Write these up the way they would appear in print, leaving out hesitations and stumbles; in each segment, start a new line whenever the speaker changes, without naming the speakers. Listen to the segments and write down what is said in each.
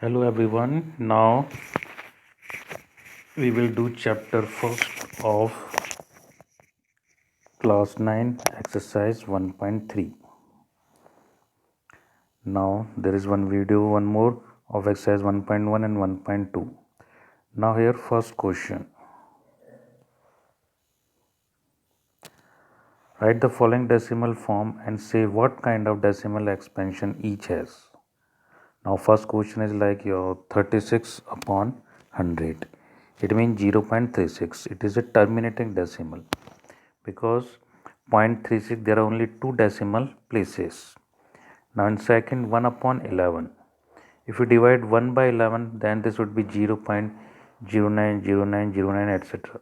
Hello everyone. Now we will do chapter first of class 9 exercise 1.3. Now there is one more of exercise 1.1 and 1.2. Now here first question. Write the following decimal form and say what kind of decimal expansion each has. Now first question is like your 36 upon 100. It means 0.36. It is a terminating decimal because 0.36 there are only two decimal places. Now in second 1 upon 11. If you divide 1 by 11 then this would be 0.090909 etc.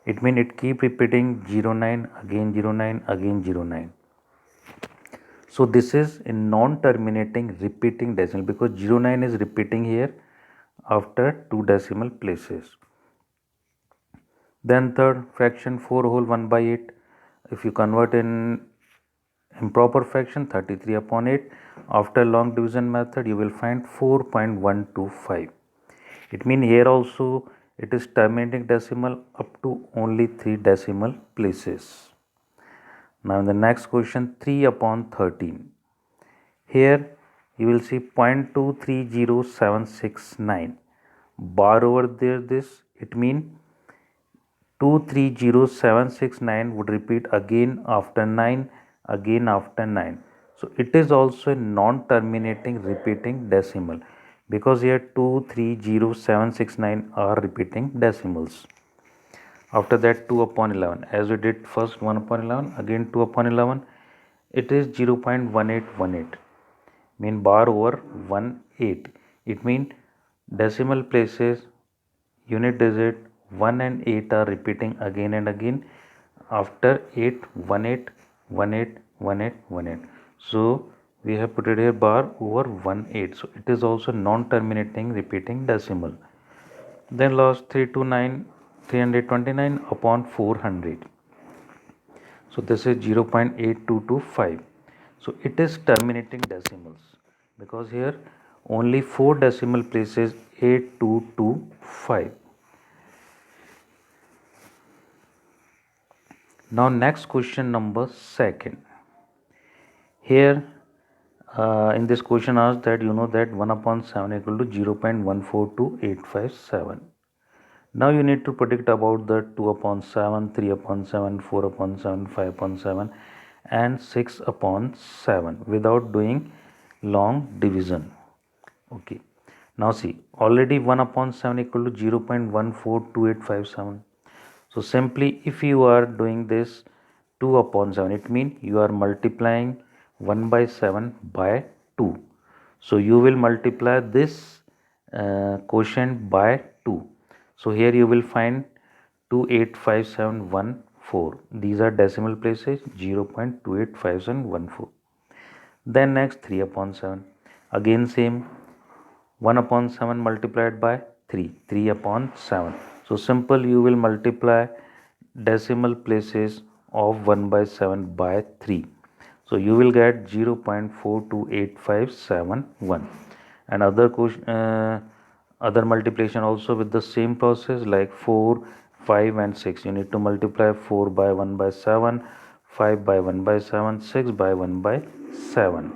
It means it keep repeating 09 again 09 again 09. So this is a non-terminating repeating decimal because 09 is repeating here after two decimal places. Then third fraction 4 whole 1 by 8. If you convert in improper fraction 33 upon 8, after long division method you will find 4.125. It means here also it is terminating decimal up to only 3 decimal places. Now in the next question 3 upon 13. Here you will see 0.230769 bar over there this. It means 230769 would repeat again after 9, again after 9. So it is also a non-terminating repeating decimal because here 230769 are repeating decimals. After that 2 upon 11, as we did first 1 upon 11, again 2 upon 11, it is 0.1818, mean bar over 18. It means decimal places, unit digit 1 and 8 are repeating again and again after 8, 18, 18, 18, 18. So we have put it here bar over 18. So it is also non-terminating repeating decimal. Then last 329 upon 400. So this is 0.8225. So it is terminating decimals because here only 4 decimal places 8225. Now next question number second. Here in this question asked that you know that 1 upon 7 equal to 0.142857. Now you need to predict about the 2 upon 7, 3 upon 7, 4 upon 7, 5 upon 7 and 6 upon 7 without doing long division. Okay. Now see, already 1 upon 7 equal to 0.142857. So simply if you are doing this 2 upon 7, it means you are multiplying 1 by 7 by 2. So you will multiply this quotient by 2. So here you will find 285714. These are decimal places 0.285714. Then next 3 upon 7. Again same 1 upon 7 multiplied by 3. 3 upon 7. So simple you will multiply decimal places of 1 by 7 by 3. So you will get 0.428571. And other multiplication also with the same process like 4, 5 and 6. You need to multiply 4 by 1 by 7, 5 by 1 by 7, 6 by 1 by 7.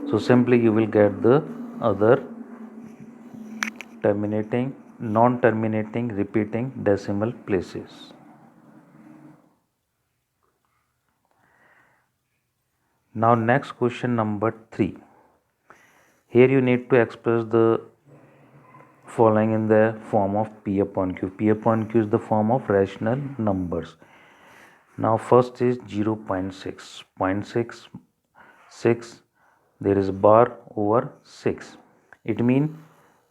So simply you will get the other terminating, non-terminating, repeating decimal places. Now next question number 3. Here you need to express the following in the form of P upon Q. P upon Q is the form of rational numbers. Now first is 0.6. 0.6, there is bar over 6. It means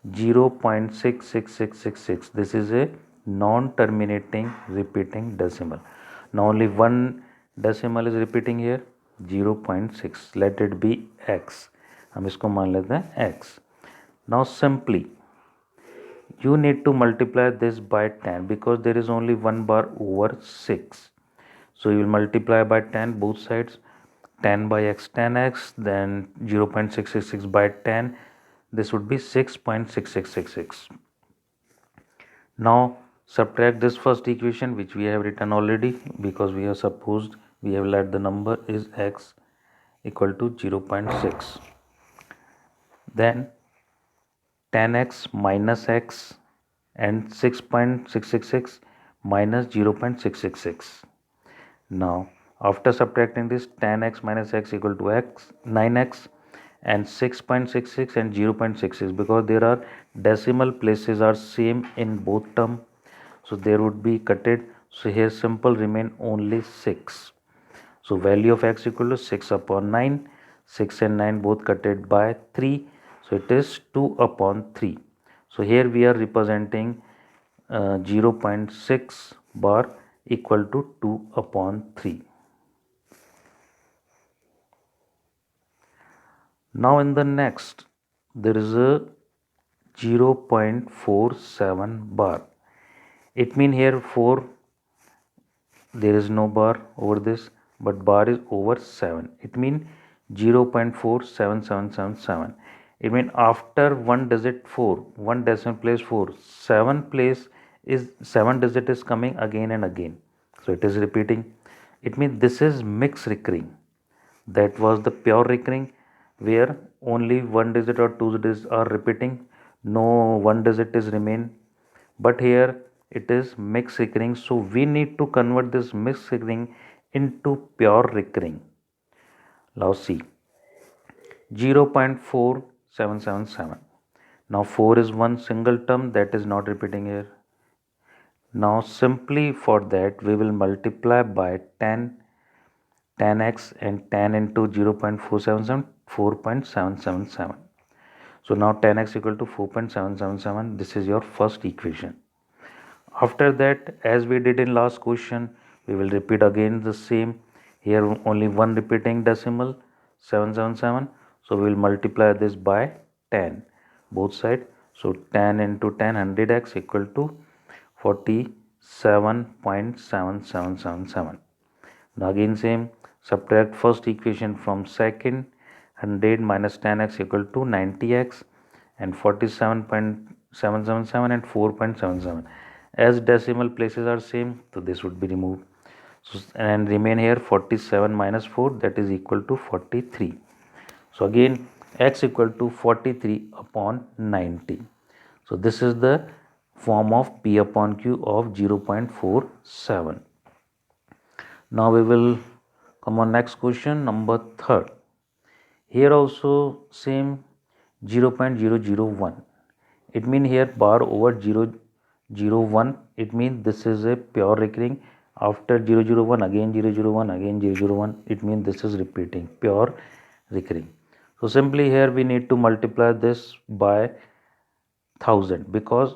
0.66666. This is a non-terminating repeating decimal. Now only one decimal is repeating here 0.6. Let it be x. हम इसको मान लेते हैं x. Now simply you need to multiply this by 10 because there is only one bar over 6. So you will multiply by 10 both sides. 10 by x 10x, then 0.666 by 10, this would be 6.6666. Now subtract this first equation which we have written already, because we have supposed, we have let the number is x equal to 0.6. Then 10x minus x and 6.666 minus 0.666. Now after subtracting this, 10x minus x equal to x 9x and 6.66 and 0.66, because there are decimal places are same in both term, so there would be cutted. So here simple remain only 6. So value of x equal to 6 upon 9. 6 and 9 both cutted by 3. So it is 2 upon 3. So here we are representing 0.6 bar equal to 2 upon 3. Now in the next, there is a 0.47 bar. It means here 4, there is no bar over this, but bar is over 7. It means 0.47777. It means after one digit 4, one decimal place 4, 7 place is 7 digit is coming again and again. So it is repeating. It means this is mixed recurring. That was the pure recurring, where only one digit or two digits are repeating, no one digit is remain. But here it is mixed recurring, so we need to convert this mixed recurring into pure recurring. Now see, 0.4777. Now 4 is one single term, that is not repeating here. Now simply for that we will multiply by 10x and 10 into 0.477, 4.777. So now 10x equal to 4.777. This is your first equation. After that, as we did in last question, we will repeat again the same. Here only one repeating decimal, 777. So we will multiply this by 10 both side. So 10 into 10, 100x equal to 47.7777. Now again same, subtract first equation from second. 100 minus 10x equal to 90x and 47.777 and 4.77. As decimal places are same, so this would be removed. So, and remain here 47 minus 4, that is equal to 43. So again x equal to 43 upon 90. So this is the form of P upon Q of 0.47. Now we will come on next question, number 3rd. Here also same 0.001. It means here bar over 001. It means this is a pure recurring. After 001 again 001 again 001. It means this is repeating, pure recurring. So simply here we need to multiply this by 1000, because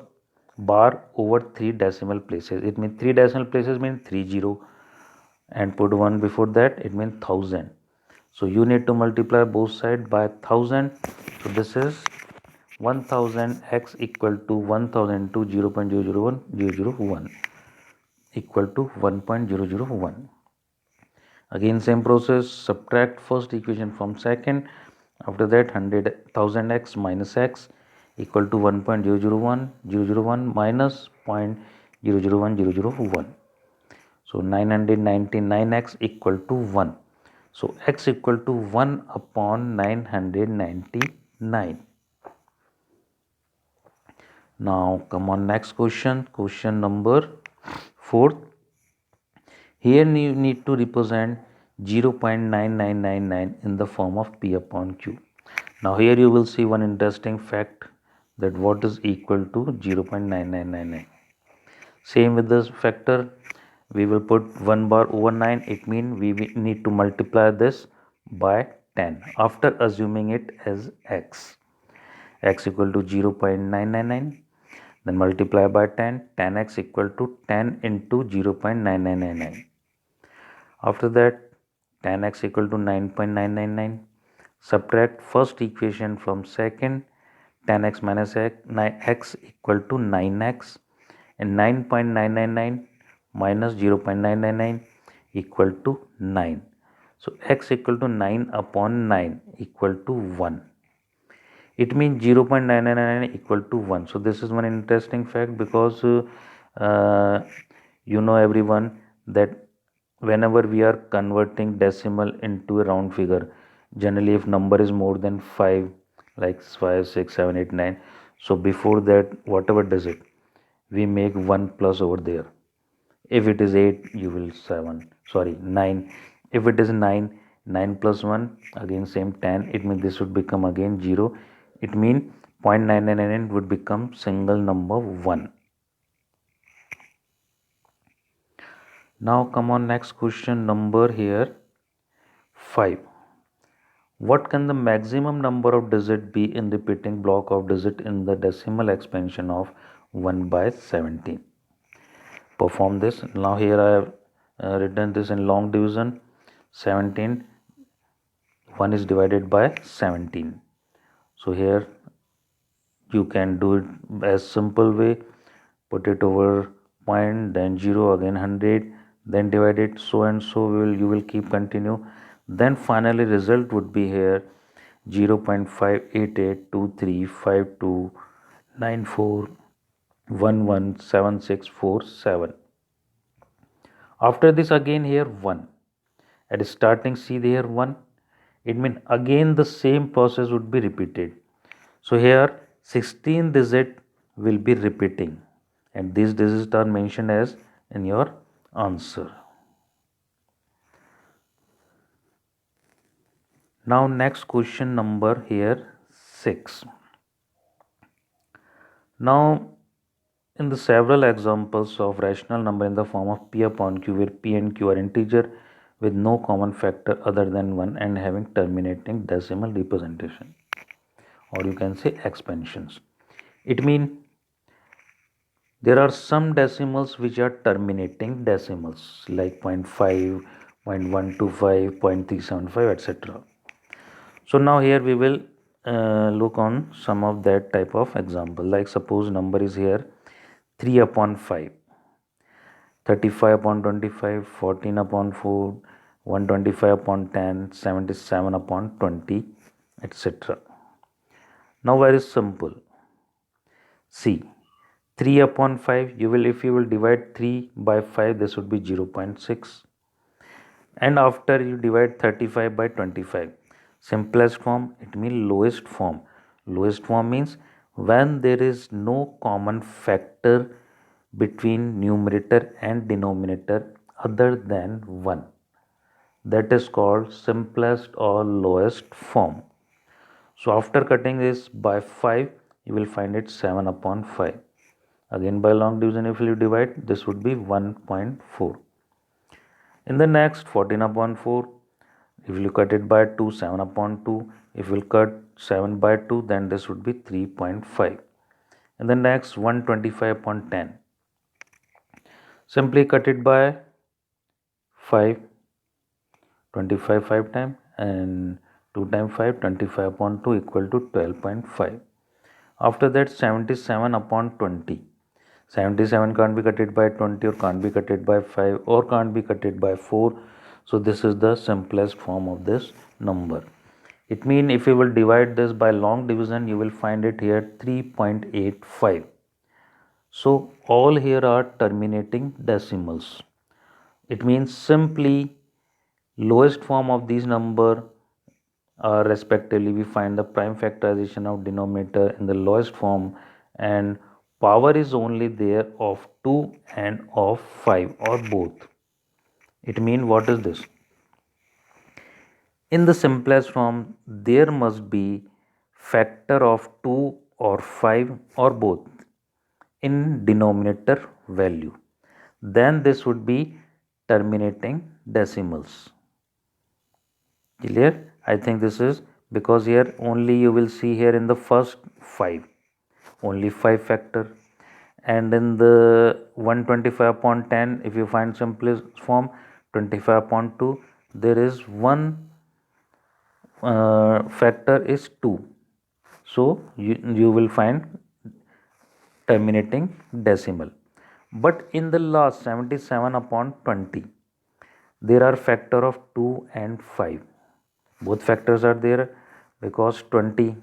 bar over 3 decimal places. It means 3 decimal places means 30, and put 1 before that, it means 1000. So you need to multiply both sides by 1000. So this is 1000 x equal to 1000 to 0.001 equal to 1.001. Again same process, subtract first equation from second. After that 1000x minus x equal to 1.001 minus 0.001001. So 999x equal to 1. So x equal to 1 upon 999. Now come on next question, question number 4. Here you need to represent 0.9999 in the form of P upon Q. Now here you will see one interesting fact, that what is equal to 0.9999. Same with this factor, we will put 1 bar over 9. It means we need to multiply this by 10 after assuming it as x equal to 0.999. Then multiply by 10, 10x equal to 10 into 0.9999. After that 10x equal to 9.999. Subtract first equation from second. 10x minus x equal to 9x, and 9.999 minus 0.999 equal to 9. So x equal to 9 upon 9 equal to 1. it means 0.999 equal to 1. So this is one interesting fact, because you know everyone that whenever we are converting decimal into a round figure, generally if number is more than 5, like 5, 6, 7, 8, 9, so before that whatever digit we make 1 plus over there. If it is 8, you will 9. If it is 9, 9 plus 1 again same 10. It means this would become again 0. It means 0.999 would become single number 1. Now come on, next question number here 5. What can the maximum number of digit be in repeating block of digit in the decimal expansion of 1 by 17? Perform this. Now here I have written this in long division. 17, 1 is divided by 17. So here you can do it as simple way. Put it over point, then 0, again 100, then divide it, so and so you will keep continue. Then finally result would be here 0.588235294117647. After this again here 1. At starting see there 1. It means again the same process would be repeated. So here 16 digit will be repeating, and these digits are mentioned as in your answer. Now next question number here 6. Now in the several examples of rational number in the form of p upon q, where p and q are integer with no common factor other than 1 and having terminating decimal representation, or you can say expansions. It means there are some decimals which are terminating decimals like 0.5, 0.125, 0.375, etc. So now here we will look on some of that type of example. Like suppose number is here 3 upon 5, 35 upon 25, 14 upon 4, 125 upon 10, 77 upon 20, etc. Now very simple. See, 3 upon 5, if you will divide 3 by 5, this would be 0.6. And after you divide 35 by 25, simplest form, it means lowest form. Lowest form means when there is no common factor between numerator and denominator other than 1. That is called simplest or lowest form. So after cutting this by 5, you will find it 7 upon 5. Again by long division, if you divide, this would be 1.4. In the next 14 upon 4, if you cut it by 2, 7 upon 2. If you will cut 7 by 2, then this would be 3.5. In the next 125 upon 10. Simply cut it by 5. 25 5 times and 2 times 5, 25 upon 2 equal to 12.5. After that 77 upon 20. 77 can't be cutted by 20 or can't be cutted by 5 or can't be cutted by 4. So this is the simplest form of this number. It means if you will divide this by long division, you will find it here 3.85. So all here are terminating decimals. It means simply lowest form of these number are respectively we find the prime factorization of denominator in the lowest form, and power is only there of 2 and of 5 or both. It means what is this? In the simplest form, there must be factor of 2 or 5 or both in denominator value. Then this would be terminating decimals. Clear? I think this is because here only you will see here in the first 5, only 5 factor, and in the 125 upon 10, if you find simplest form 25 upon 2, there is one factor is 2, so you will find terminating decimal. But in the last 77 upon 20, there are factor of 2 and 5. Both factors are there because 20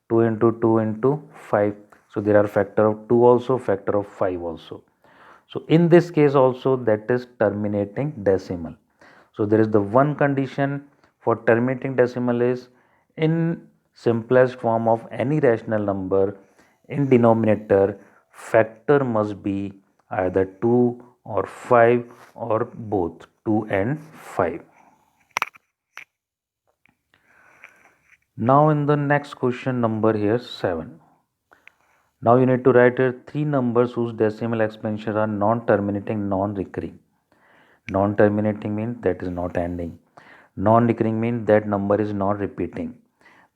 2 into 2 into 5. So there are factor of 2 also, factor of 5 also. So in this case also, that is terminating decimal. So there is the one condition for terminating decimal is in simplest form of any rational number, in denominator factor must be either 2 or 5 or both 2 and 5. Now in the next question number here 7. Now you need to write here 3 numbers whose decimal expansions are non-terminating, non-recurring. Non-terminating means that is not ending. Non-recurring means that number is not repeating.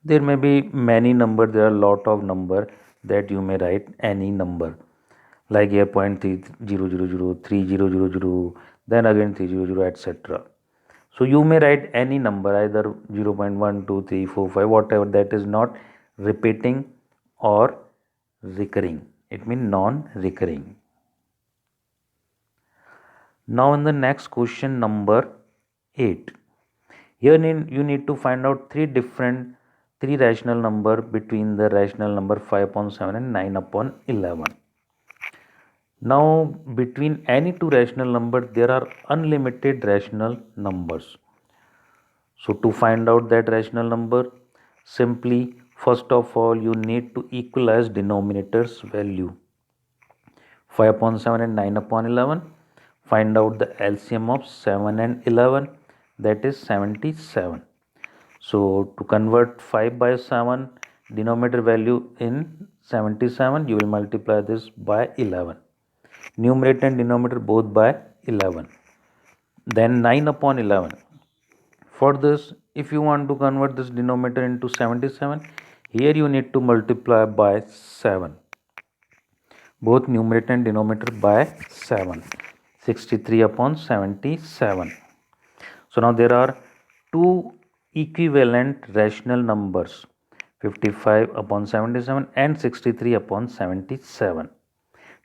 There may be many number, there are lot of number that you may write any number. Like here 0.3000, 3000, then again 300, etc. So you may write any number, either 0.1, 2, 3, 4, 5, whatever, that is not repeating or recurring. It means non-recurring. Now in the next question number 8. Here you need to find out three rational number between the rational number 5 upon 7 and 9 upon 11. Now between any two rational number there are unlimited rational numbers. So to find out that rational number, simply first of all you need to equalize denominators value. 5 upon 7 and 9 upon 11. Find out the LCM of 7 and 11, that is 77. So to convert 5 by 7 denominator value in 77, you will multiply this by 11. Numerator and denominator both by 11. Then 9 upon 11. For this, if you want to convert this denominator into 77, here you need to multiply by 7. Both numerator and denominator by 7. 63 upon 77. So now there are two equivalent rational numbers, 55 upon 77 and 63 upon 77.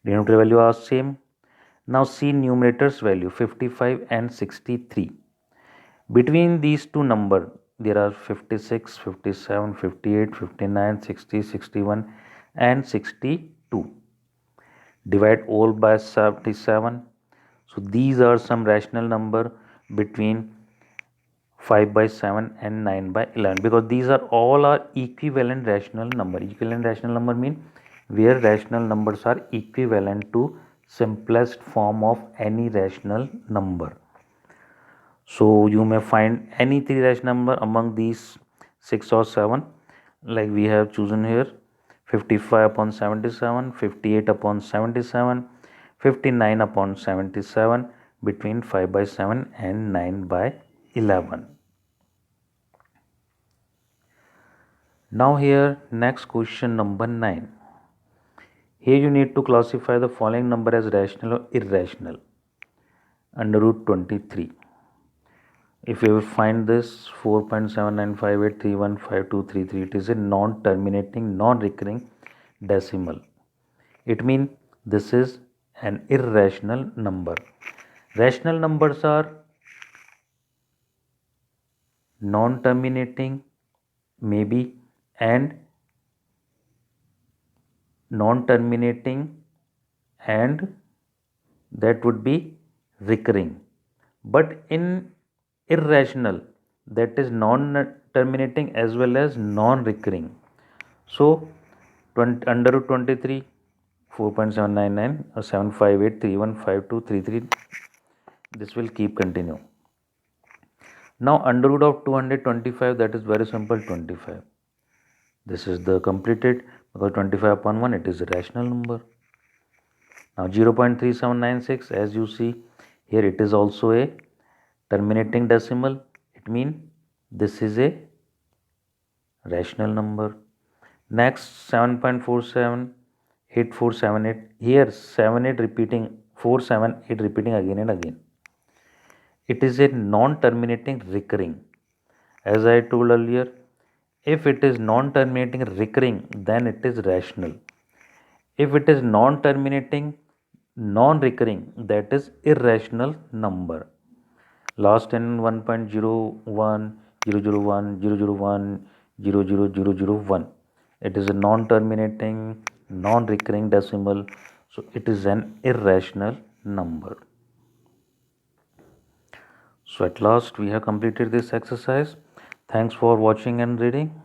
Denominator value are same. Now see numerator's value 55 and 63. Between these two numbers there are 56, 57, 58, 59, 60, 61 and 62. Divide all by 77. So these are some rational number between 5 by 7 and 9 by 11, because these are all are equivalent rational number. Equivalent rational number mean where rational numbers are equivalent to simplest form of any rational number. So you may find any three rational number among these 6 or 7, like we have chosen here 55 upon 77, 58 upon 77, 59 upon 77, between 5 by 7 and 9 by 11. Now here next question number 9. Here you need to classify the following number as rational or irrational. Under root 23. If you find this 4.7958315233, it is a non-terminating, non-recurring decimal. It means this is an irrational number. Rational numbers are non-terminating, maybe, and non-terminating, and that would be recurring. But in irrational, that is non-terminating as well as non-recurring. So under root 23, 4.799 or 758315233, this will keep continue. Now under root of 225, that is very simple, 25. This is the completed, because 25 upon 1 it is a rational number. Now 0.3796, as you see here, it is also a terminating decimal. It means this is a rational number. Next 7.478478, here 78 repeating, 478 repeating again and again. It is a non-terminating recurring. As I told earlier, if it is non-terminating recurring, then it is rational. If it is non-terminating non-recurring, that is irrational number. Last in 1.01, 001, 001, 00001. It is a non-terminating, non-recurring decimal, so it is an irrational number. So at last we have completed this exercise. Thanks for watching and reading.